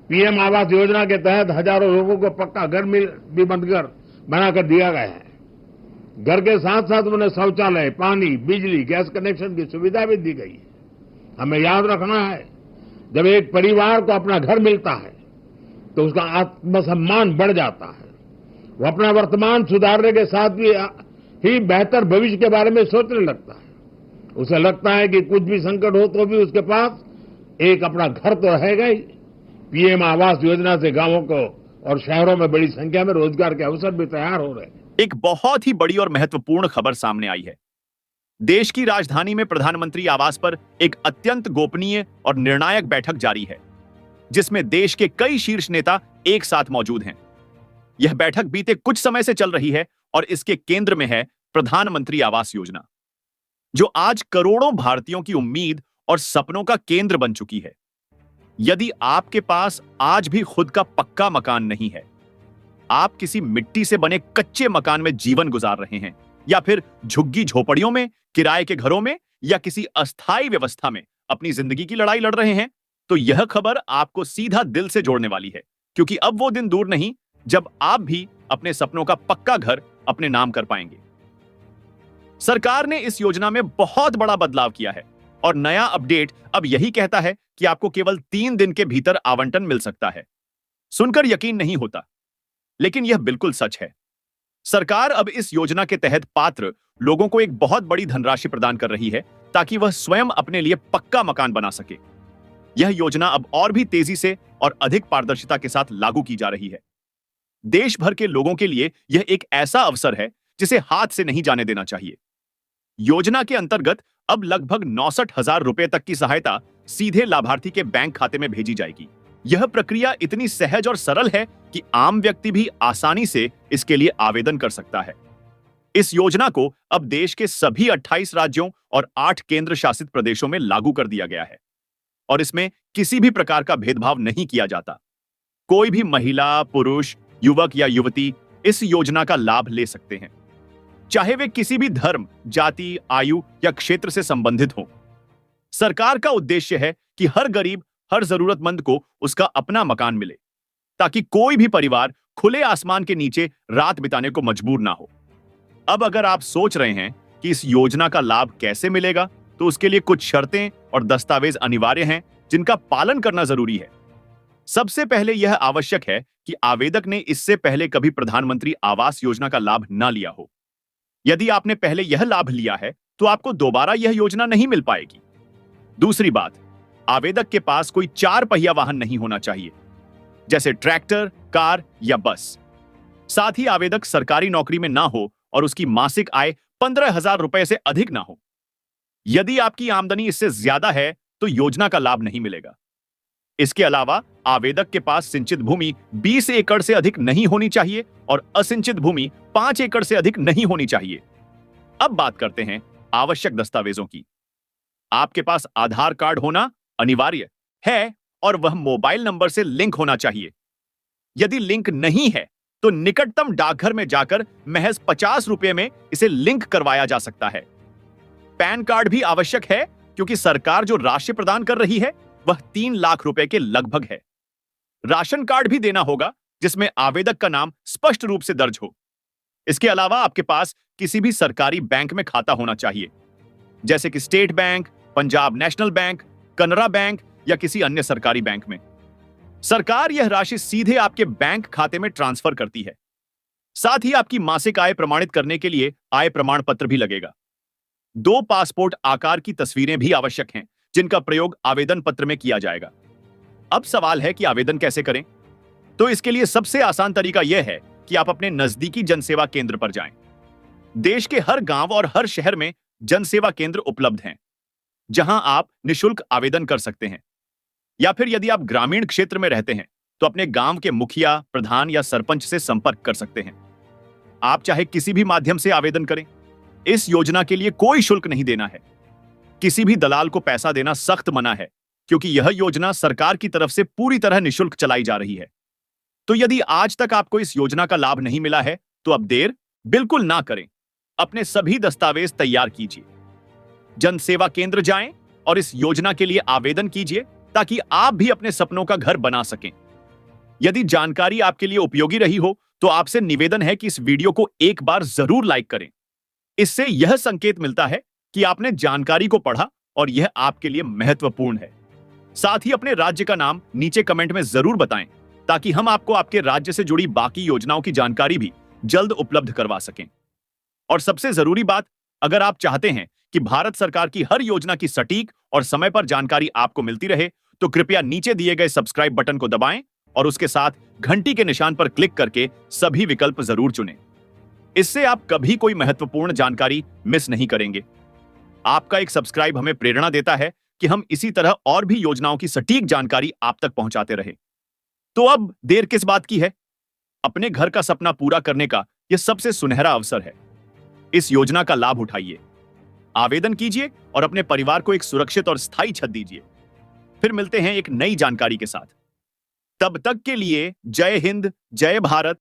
PM Awas Yojana के तहत हजारों लोगों को पक्का घर भी बनाकर दिया गया है। घर के साथ साथ उन्हें शौचालय, पानी, बिजली, गैस कनेक्शन की सुविधा भी दी गई है। हमें याद रखना है, जब एक परिवार को अपना घर मिलता है तो उसका आत्मसम्मान बढ़ जाता है। वो अपना वर्तमान सुधारने के साथ ही बेहतर भविष्य के बारे में सोचने लगता है। उसे लगता है कि कुछ भी संकट हो तो भी उसके पास एक अपना घर तो रहेगा ही। पीएम आवास योजना से गांवों को और शहरों में बड़ी संख्या में रोजगार के अवसर भी तैयार हो रहे हैं। एक बहुत ही बड़ी और महत्वपूर्ण खबर सामने आई है। देश की राजधानी में प्रधानमंत्री आवास पर एक अत्यंत गोपनीय और निर्णायक बैठक जारी है, जिसमें देश के कई शीर्ष नेता एक साथ मौजूद हैं। यह बैठक बीते कुछ समय से चल रही है और इसके केंद्र में है प्रधानमंत्री आवास योजना, जो आज करोड़ों भारतीयों की उम्मीद और सपनों का केंद्र बन चुकी है। यदि आपके पास आज भी खुद का पक्का मकान नहीं है, आप किसी मिट्टी से बने कच्चे मकान में जीवन गुजार रहे हैं, या फिर झुग्गी झोपड़ियों में, किराए के घरों में, या किसी अस्थायी व्यवस्था में अपनी जिंदगी की लड़ाई लड़ रहे हैं, तो यह खबर आपको सीधा दिल से जोड़ने वाली है, क्योंकि अब वो दिन दूर नहीं जब आप भी अपने सपनों का पक्का घर अपने नाम कर पाएंगे। सरकार ने इस योजना में बहुत बड़ा बदलाव किया है और नया अपडेट अब यही कहता है कि आपको केवल 3 दिन के भीतर आवंटन मिल सकता है। सुनकर यकीन नहीं होता, लेकिन यह बिल्कुल सच है। सरकार अब इस योजना के तहत पात्र लोगों को एक बहुत बड़ी धनराशि प्रदान कर रही है ताकि वह स्वयं अपने लिए पक्का मकान बना सके। यह योजना अब और भी तेजी से और अधिक पारदर्शिता के साथ लागू की जा रही है। देश भर के लोगों के लिए यह एक ऐसा अवसर है जिसे हाथ से नहीं जाने देना चाहिए। योजना के अंतर्गत अब लगभग 69,000 रुपए तक की सहायता सीधे लाभार्थी के बैंक खाते में भेजी जाएगी। यह प्रक्रिया इतनी सहज और सरल है कि आम व्यक्ति भी आसानी से इसके लिए आवेदन कर सकता है। इस योजना को अब देश के सभी 28 राज्यों और 8 केंद्र शासित प्रदेशों में लागू कर दिया गया है और इसमें किसी भी प्रकार का भेदभाव नहीं किया जाता। कोई भी महिला, पुरुष, युवक या युवती इस योजना का लाभ ले सकते हैं, चाहे वे किसी भी धर्म, जाति, आयु या क्षेत्र से संबंधित हों। सरकार का उद्देश्य है कि हर गरीब, हर जरूरतमंद को उसका अपना मकान मिले, ताकि कोई भी परिवार खुले आसमान के नीचे रात बिताने को मजबूर ना हो। अब अगर आप सोच रहे हैं कि इस योजना का लाभ कैसे मिलेगा, तो उसके लिए कुछ शर्तें और दस्तावेज अनिवार्य हैं जिनका पालन करना जरूरी है। सबसे पहले यह आवश्यक है कि आवेदक ने इससे पहले कभी प्रधानमंत्री आवास योजना का लाभ ना लिया हो। यदि आपने पहले यह लाभ लिया है तो आपको दोबारा यह योजना नहीं मिल पाएगी। दूसरी बात, आवेदक के पास कोई 4 पहिया वाहन नहीं होना चाहिए, जैसे ट्रैक्टर, कार या बस। साथ ही आवेदक सरकारी नौकरी में ना हो और उसकी मासिक आय 15,000 रुपए से अधिक ना हो। यदि आपकी आमदनी इससे ज्यादा है तो योजना का लाभ नहीं मिलेगा। इसके अलावा आवेदक के पास सिंचित भूमि 20 एकड़ से अधिक नहीं होनी चाहिए और असिंचित भूमि 5 एकड़ से अधिक नहीं होनी चाहिए। अब बात करते हैं आवश्यक दस्तावेजों की। आपके पास आधार कार्ड होना अनिवार्य है और वह मोबाइल नंबर से लिंक होना चाहिए। यदि लिंक नहीं है तो निकटतम डाकघर में जाकर महज 50 रुपए में इसे लिंक करवाया जा सकता है। पैन कार्ड भी आवश्यक है, क्योंकि सरकार जो राशि प्रदान कर रही है वह 3 लाख रुपए के लगभग है। राशन कार्ड भी देना होगा, जिसमें आवेदक का नाम स्पष्ट रूप से दर्ज हो। इसके अलावा आपके पास किसी भी सरकारी बैंक में खाता होना चाहिए, जैसे कि स्टेट बैंक, पंजाब नेशनल बैंक, कनरा बैंक या किसी अन्य सरकारी बैंक में। सरकार यह राशि सीधे आपके बैंक खाते में ट्रांसफर करती है। साथ ही आपकी मासिक आय प्रमाणित करने के लिए आय प्रमाण पत्र भी लगेगा। 2 पासपोर्ट आकार की तस्वीरें भी आवश्यक हैं, जिनका प्रयोग आवेदन पत्र में किया जाएगा। अब सवाल है कि आवेदन कैसे करें? तो इसके लिए सबसे आसान तरीका यह है कि आप अपने नजदीकी जनसेवा केंद्र पर जाएं। देश के हर गांव और हर शहर में जनसेवा केंद्र उपलब्ध हैं, जहां आप निःशुल्क आवेदन कर सकते हैं। या फिर यदि आप ग्रामीण क्षेत्र में रहते हैं तो अपने गांव के मुखिया, प्रधान या सरपंच से संपर्क कर सकते हैं। आप चाहे किसी भी माध्यम से आवेदन करें। इस योजना के लिए कोई शुल्क नहीं देना है। किसी भी दलाल को पैसा देना सख्त मना है, क्योंकि यह योजना सरकार की तरफ से पूरी तरह निःशुल्क चलाई जा रही है। तो यदि आज तक आपको इस योजना का लाभ नहीं मिला है तो अब देर बिल्कुल ना करें। अपने सभी दस्तावेज तैयार कीजिए, जनसेवा केंद्र जाएं और इस योजना के लिए आवेदन कीजिए, ताकि आप भी अपने सपनों का घर बना सकें। यदि जानकारी आपके लिए उपयोगी रही हो तो आपसे निवेदन है कि इस वीडियो को एक बार जरूर लाइक करें। इससे यह संकेत मिलता है कि आपने जानकारी को पढ़ा और यह आपके लिए महत्वपूर्ण है। साथ ही अपने राज्य का नाम नीचे कमेंट में जरूर बताएं ताकि हम आपको आपके राज्य से जुड़ी बाकी योजनाओं की जानकारी भी जल्द उपलब्ध करवा सकें। और सबसे जरूरी बात, अगर आप चाहते हैं कि भारत सरकार की हर योजना की सटीक और समय पर जानकारी आपको मिलती रहे तो कृपया नीचे दिए गए सब्सक्राइब बटन को दबाएं और उसके साथ घंटी के निशान पर क्लिक करके सभी विकल्प जरूर चुनें। इससे आप कभी कोई महत्वपूर्ण जानकारी मिस नहीं करेंगे। आपका एक सब्सक्राइब हमें प्रेरणा देता है कि हम इसी तरह और भी योजनाओं की सटीक जानकारी आप तक पहुंचाते रहे। तो अब देर किस बात की है? अपने घर का सपना पूरा करने का यह सबसे सुनहरा अवसर है। इस योजना का लाभ उठाइए, आवेदन कीजिए और अपने परिवार को एक सुरक्षित और स्थायी छत दीजिए। फिर मिलते हैं एक नई जानकारी के साथ। तब तक के लिए जय हिंद, जय भारत,